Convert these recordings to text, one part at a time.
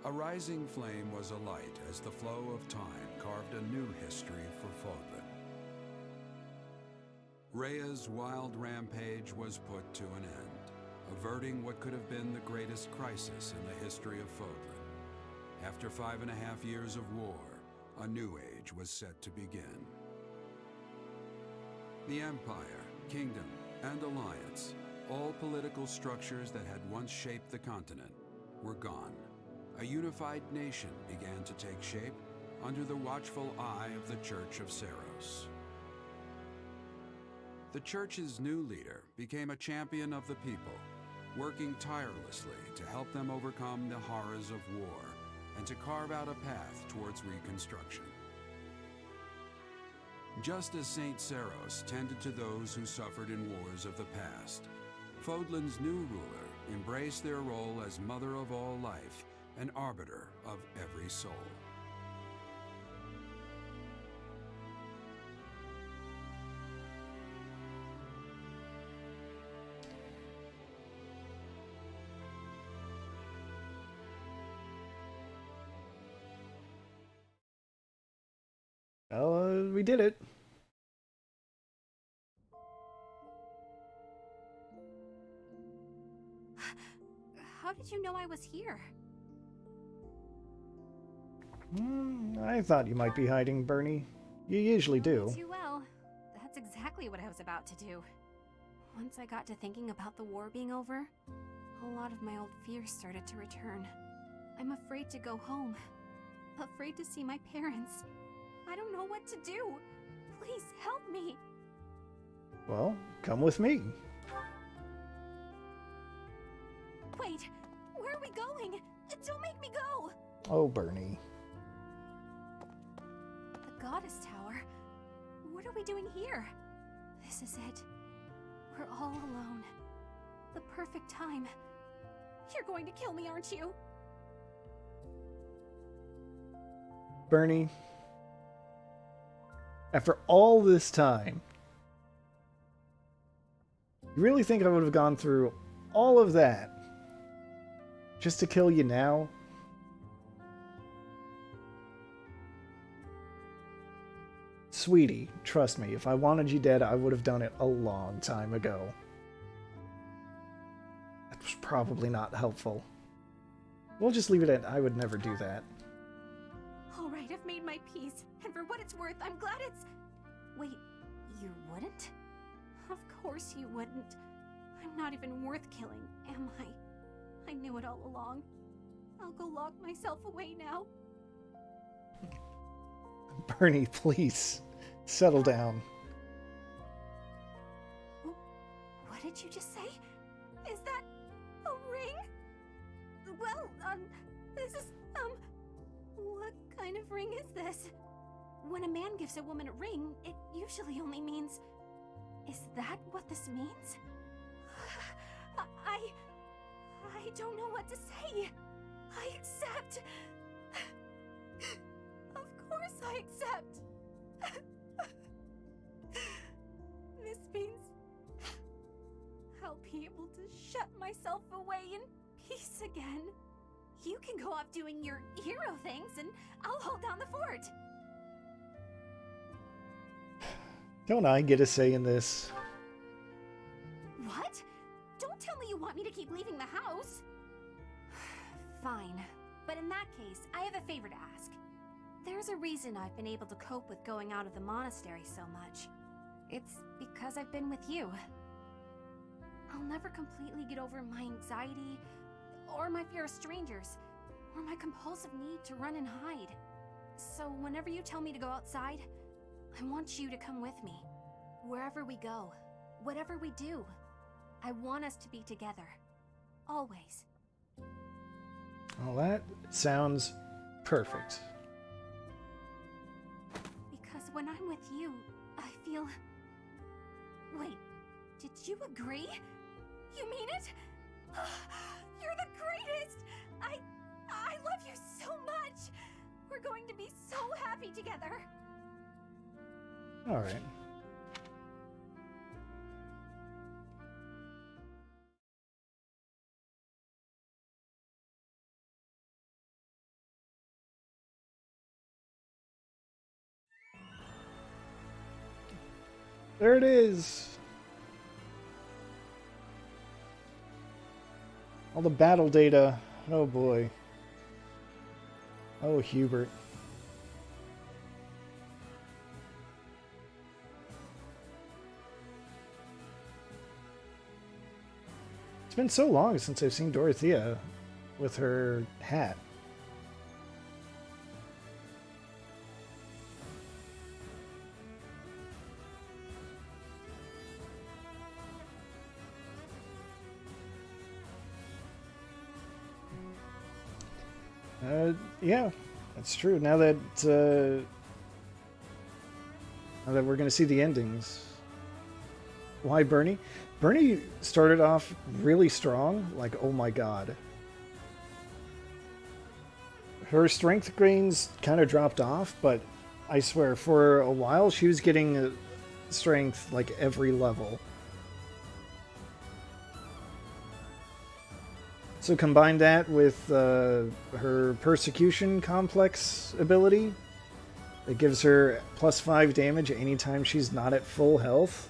A rising flame was alight as the flow of time carved a new history for Fódlan. Rhea's wild rampage was put to an end, averting what could have been the greatest crisis in the history of Fódlan. After 5.5 years of war, a new age was set to begin. The Empire, Kingdom, and Alliance, all political structures that had once shaped the continent, were gone. A unified nation began to take shape under the watchful eye of the Church of Seiros. The Church's new leader became a champion of the people, working tirelessly to help them overcome the horrors of war and to carve out a path towards reconstruction. Just as Saint Seiros tended to those who suffered in wars of the past, Fódlan's new ruler embraced their role as mother of all life and arbiter of every soul. Well, we did it. How did you know I was here? I thought you might be hiding, Bernie. You usually do. Too well. That's exactly what I was about to do. Once I got to thinking about the war being over, a lot of my old fears started to return. I'm afraid to go home. Afraid to see my parents. I don't know what to do. Please help me. Well, come with me. Wait, where are we going? Don't make me go. Oh, Bernie. The Goddess Tower? What are we doing here? This is it. We're all alone. The perfect time. You're going to kill me, aren't you? Bernie, after all this time, you really think I would have gone through all of that just to kill you now? Sweetie, trust me, if I wanted you dead, I would have done it a long time ago. That was probably not helpful. We'll just leave it at I would never do that. All right, I've made my peace, and for what it's worth, I'm glad it's... Wait, you wouldn't? Of course you wouldn't. I'm not even worth killing, am I? I knew it all along. I'll go lock myself away now. Bernie, please, settle down. What did you just say? Is that a ring? Well, this is, what kind of ring is this? When a man gives a woman a ring, it usually only means... Is that what this means? I don't know what to say. I accept. Of course I accept. This means I'll be able to shut myself away in peace again. You can go off doing your hero things and I'll hold down the fort. Don't I get a say in this? What? Don't tell me you want me to keep leaving the house. Fine, but in that case, I have a favor to ask. There's a reason I've been able to cope with going out of the monastery so much. It's because I've been with you. I'll never completely get over my anxiety, or my fear of strangers, or my compulsive need to run and hide. So whenever you tell me to go outside, I want you to come with me. Wherever we go, whatever we do, I want us to be together. Always. Well, that sounds perfect. Because when I'm with you, I feel... Wait, did you agree? You mean it? You're the greatest! I love you so much! We're going to be so happy together! Alright. There it is. All the battle data. Oh boy. Oh, Hubert. It's been so long since I've seen Dorothea with her hat. Yeah, that's true. Now that we're going to see the endings. Why Bernie? Bernie started off really strong, like, oh my god. Her strength gains kind of dropped off, but I swear, for a while she was getting strength like every level. So combine that with her persecution complex ability. It gives her +5 damage anytime she's not at full health.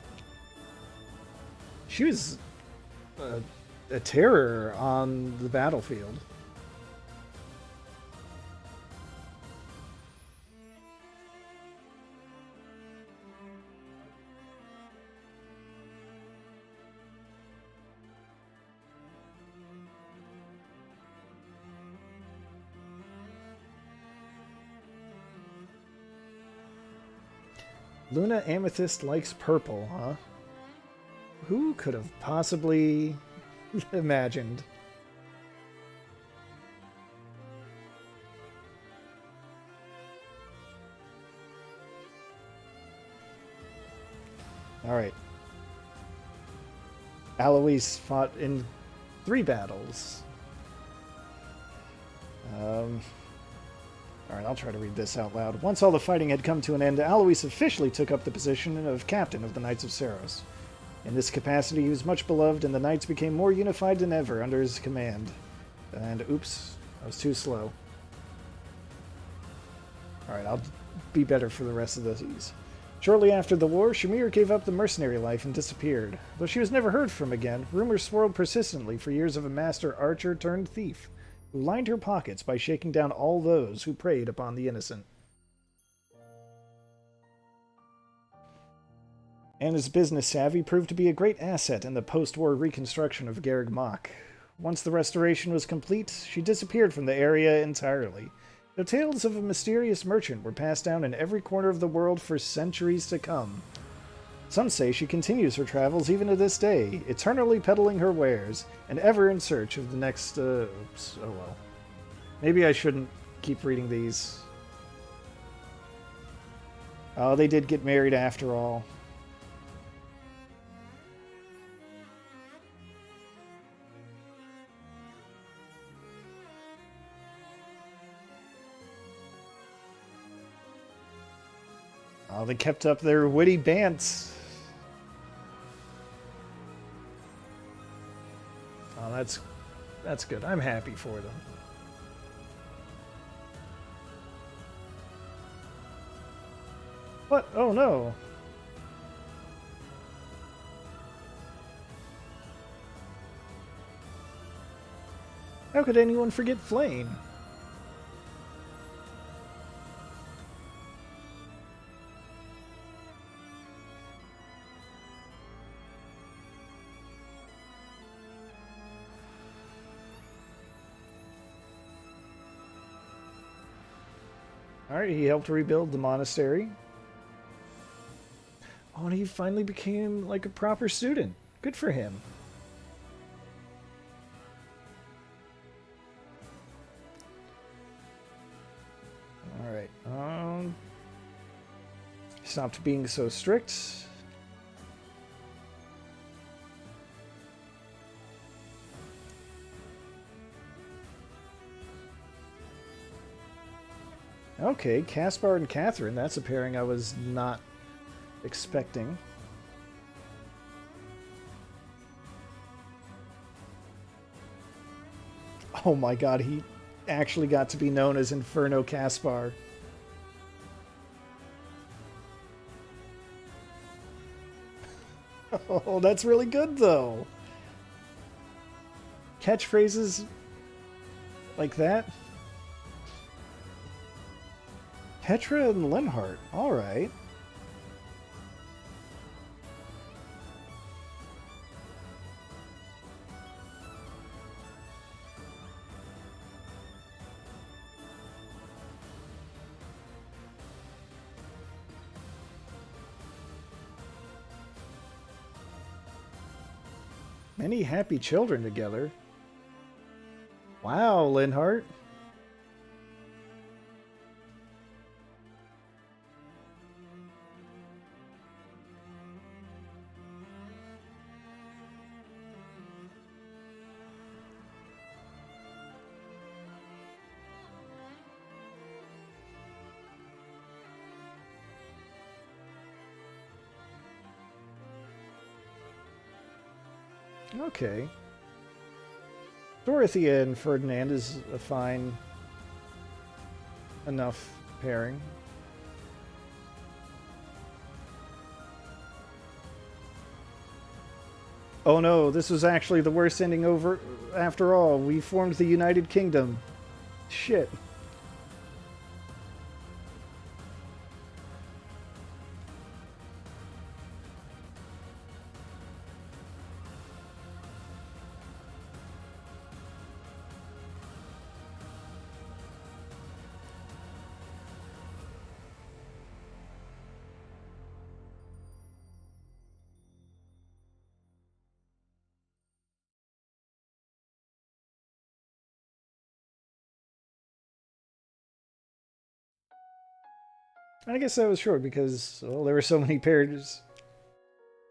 She was a terror on the battlefield. Luna Amethyst likes purple, huh? Who could have possibly imagined? Alright. Alois fought in 3 battles. Alright, I'll try to read this out loud. Once all the fighting had come to an end, Alois officially took up the position of captain of the Knights of Seiros. In this capacity, he was much beloved, and the Knights became more unified than ever under his command. And, oops, I was too slow. Alright, I'll be better for the rest of these. Shortly after the war, Shamir gave up the mercenary life and disappeared. Though she was never heard from again, rumors swirled persistently for years of a master archer turned thief, who lined her pockets by shaking down all those who preyed upon the innocent. Anna's business savvy proved to be a great asset in the post-war reconstruction of Garreg Mach. Once the restoration was complete, she disappeared from the area entirely. The tales of a mysterious merchant were passed down in every corner of the world for centuries to come. Some say she continues her travels even to this day, eternally peddling her wares, and ever in search of the next, oops, oh well. Maybe I shouldn't keep reading these. Oh, they did get married after all. Oh, they kept up their witty bants. Oh, that's good. I'm happy for them. What? Oh no. How could anyone forget Flame? Alright, he helped rebuild the monastery. Oh, and he finally became like a proper student. Good for him. Alright, stopped being so strict. Okay, Caspar and Catherine. That's a pairing I was not expecting. Oh my god, he actually got to be known as Inferno Caspar. Oh, that's really good, though. Catchphrases like that. Petra and Linhart. All right. Many happy children together. Wow, Linhart. Okay. Dorothea and Ferdinand is a fine enough pairing. Oh no, this was actually the worst ending over after all. We formed the United Kingdom. Shit. I guess that was short because, well, there were so many pairs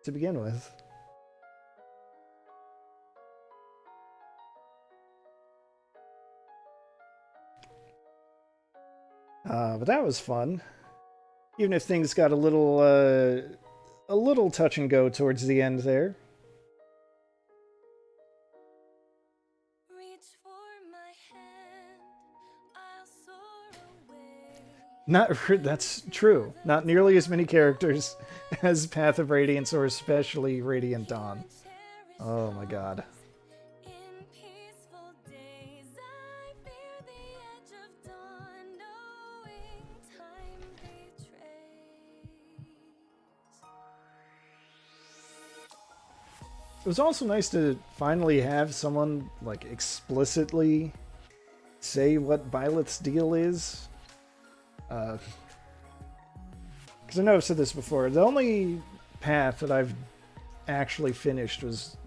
to begin with. But that was fun. Even if things got a little touch and go towards the end there. That's true. Not nearly as many characters as Path of Radiance or especially Radiant Dawn. Oh my god. It was also nice to finally have someone like explicitly say what Byleth's deal is. Because I know I've said this before. The only path that I've actually finished was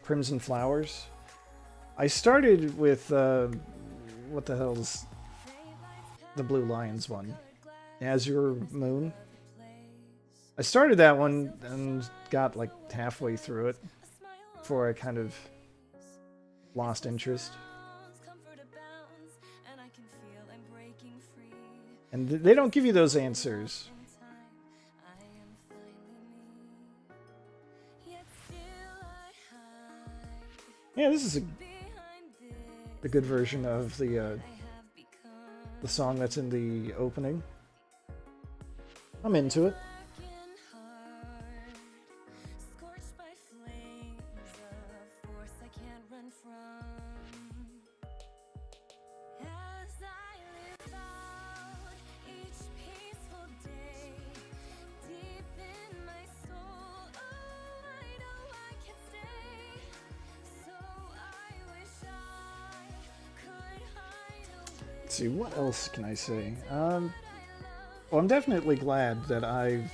Crimson Flowers. I started with what the hell's the Blue Lions one? Azure Moon. I started that one and got like halfway through it before I kind of lost interest. And they don't give you those answers. Yeah, this is a good version of the song that's in the opening. I'm into it. Let's see, what else can I say? Well, I'm definitely glad that I've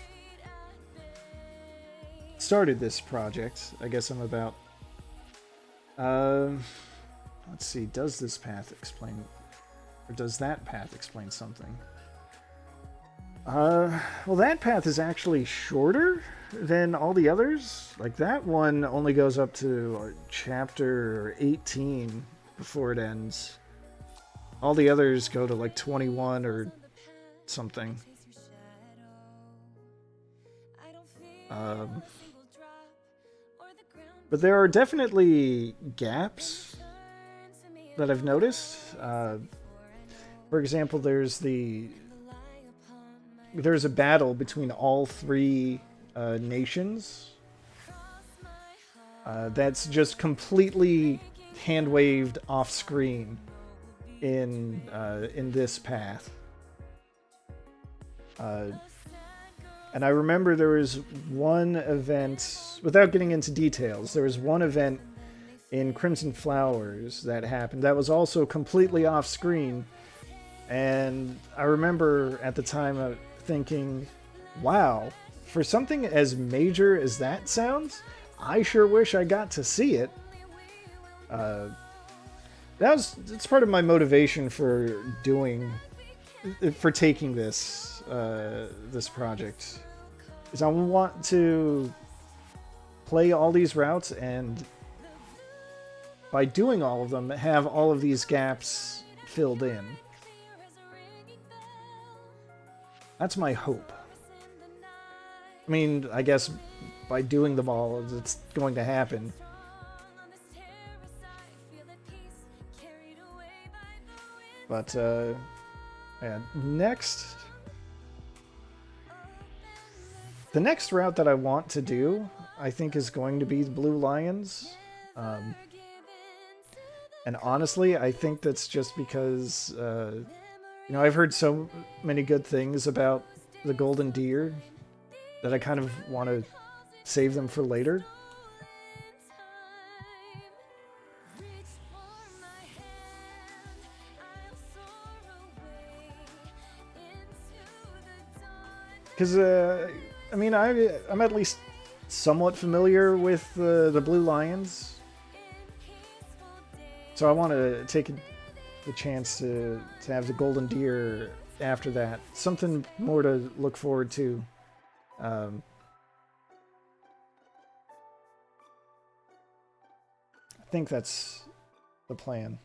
started this project. I guess I'm about... let's see, does this path explain... or does that path explain something? Well, that path is actually shorter than all the others. Like, that one only goes up to chapter 18 before it ends. All the others go to like 21 or something. But there are definitely gaps that I've noticed. For example, there's a battle between all three nations that's just completely hand-waved off-screen in this path. And I remember there was one event, without getting into details, there was one event in Crimson Flowers that happened that was also completely off-screen. And I remember at the time thinking, wow, for something as major as that sounds, I sure wish I got to see it. It's part of my motivation for taking this project, is I want to play all these routes, and by doing all of them, have all of these gaps filled in. That's my hope. I mean, I guess by doing them all, it's going to happen. But, yeah, next... The next route that I want to do, I think, is going to be the Blue Lions. And honestly, I think that's just because, I've heard so many good things about the Golden Deer that I kind of want to save them for later. Because, I'm at least somewhat familiar with the Blue Lions. So I want to take the chance to have the Golden Deer after that. Something more to look forward to. I think that's the plan.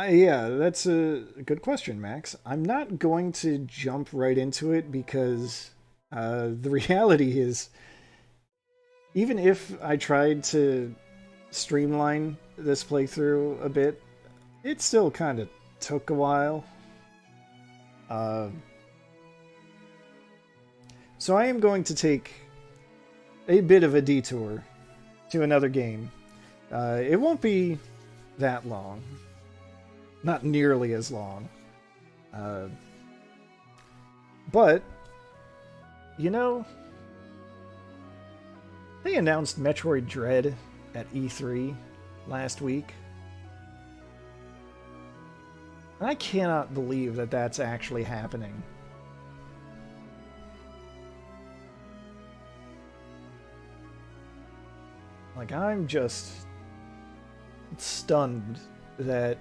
Yeah, that's a good question, Max. I'm not going to jump right into it because the reality is, even if I tried to streamline this playthrough a bit, it still kind of took a while. So I am going to take a bit of a detour to another game. It won't be that long. Not nearly as long. But, they announced Metroid Dread at E3 last week. And I cannot believe that that's actually happening. Like, I'm just stunned that,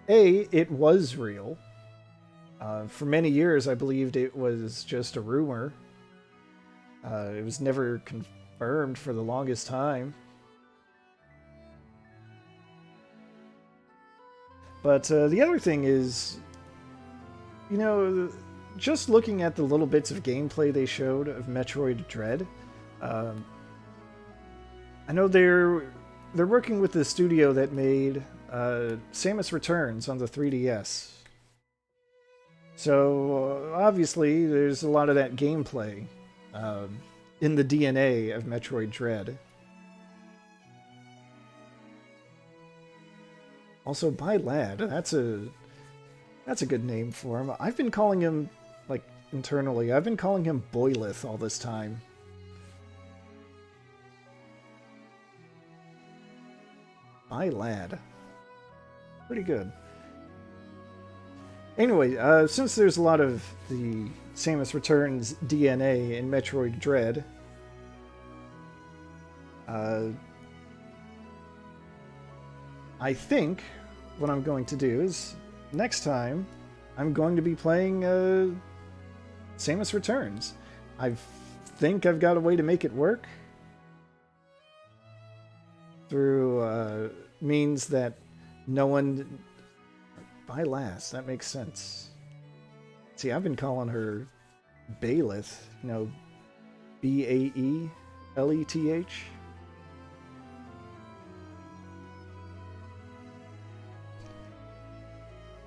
A, it was real. For many years, I believed it was just a rumor. It was never confirmed for the longest time. But the other thing is, just looking at the little bits of gameplay they showed of Metroid Dread, I know they're working with the studio that made Samus Returns on the 3DS. So, obviously, there's a lot of that gameplay in the DNA of Metroid Dread. Also, Byleth, that's a good name for him. I've been calling him, internally, I've been calling him Byleth all this time. Byleth. Pretty good. Anyway, since there's a lot of the Samus Returns DNA in Metroid Dread, I think what I'm going to do is, next time, I'm going to be playing Samus Returns. I think I've got a way to make it work through means that no one... Byleth, that makes sense. See, I've been calling her Byleth, B-A-E-L-E-T-H.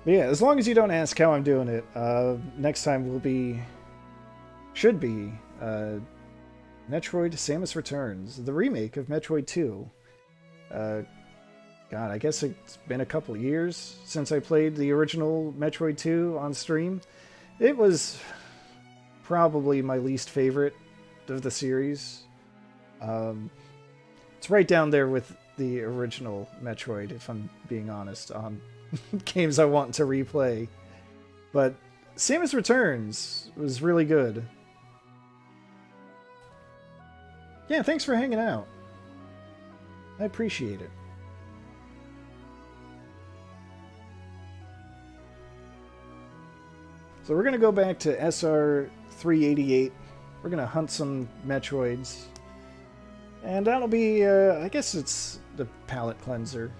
But yeah, as long as you don't ask how I'm doing it, next time should be Metroid Samus Returns, the remake of Metroid 2. God, I guess it's been a couple years since I played the original Metroid 2 on stream. It was probably my least favorite of the series. It's right down there with the original Metroid, if I'm being honest, on games I want to replay. But Samus Returns was really good. Yeah, thanks for hanging out. I appreciate it. So we're going to go back to SR388. We're going to hunt some Metroids. And that'll be, I guess it's the palate cleanser.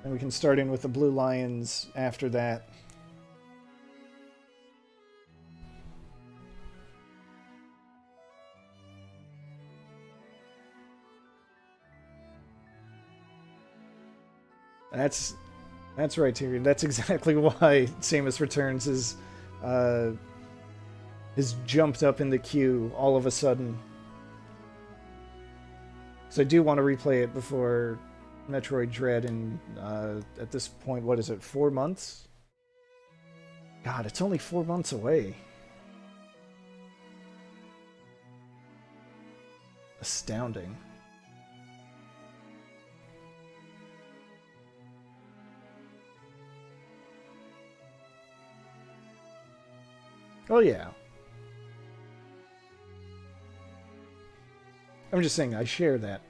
And we can start in with the Blue Lions after that. That's right, Tyrion. That's exactly why Samus Returns is jumped up in the queue all of a sudden. So I do want to replay it before Metroid Dread in, at this point, what is it, 4 months? God, it's only 4 months away. Astounding. Oh, yeah. I'm just saying I share that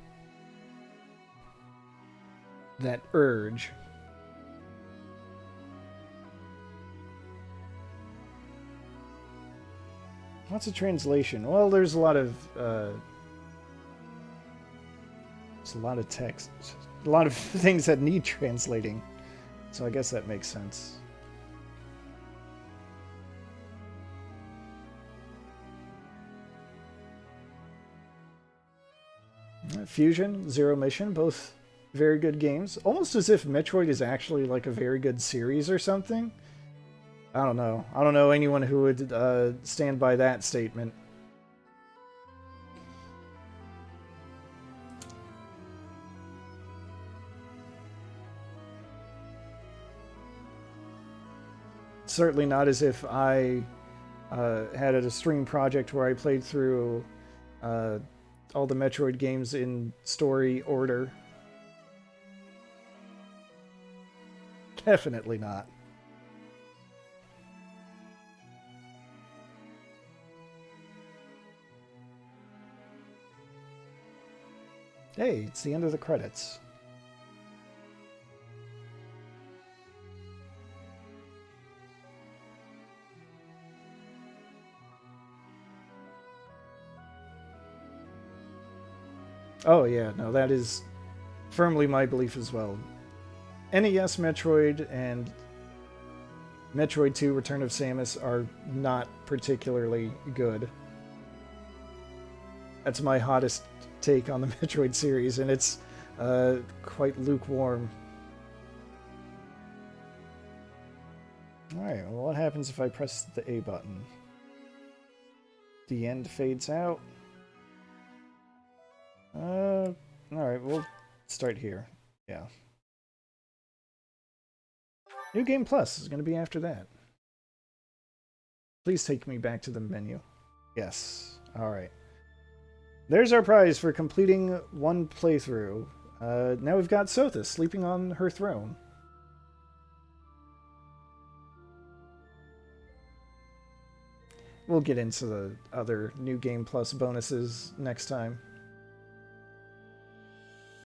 urge. What's a translation? Well, there's a lot of text, a lot of things that need translating. So I guess that makes sense. Fusion, Zero Mission, both very good games. Almost as if Metroid is actually like a very good series or something. I don't know. I don't know anyone who would stand by that statement. Certainly not as if I had a stream project where I played through all the Metroid games in story order. Definitely not. Hey, it's the end of the credits. Oh yeah, no, that is firmly my belief as well. NES Metroid and Metroid 2 Return of Samus are not particularly good. That's my hottest take on the Metroid series, and it's quite lukewarm. Alright, well, what happens if I press the A button? The end fades out. Alright, we'll start here. Yeah. New Game Plus is going to be after that. Please take me back to the menu. Yes. Alright. There's our prize for completing one playthrough. Now we've got Sothis sleeping on her throne. We'll get into the other New Game Plus bonuses next time.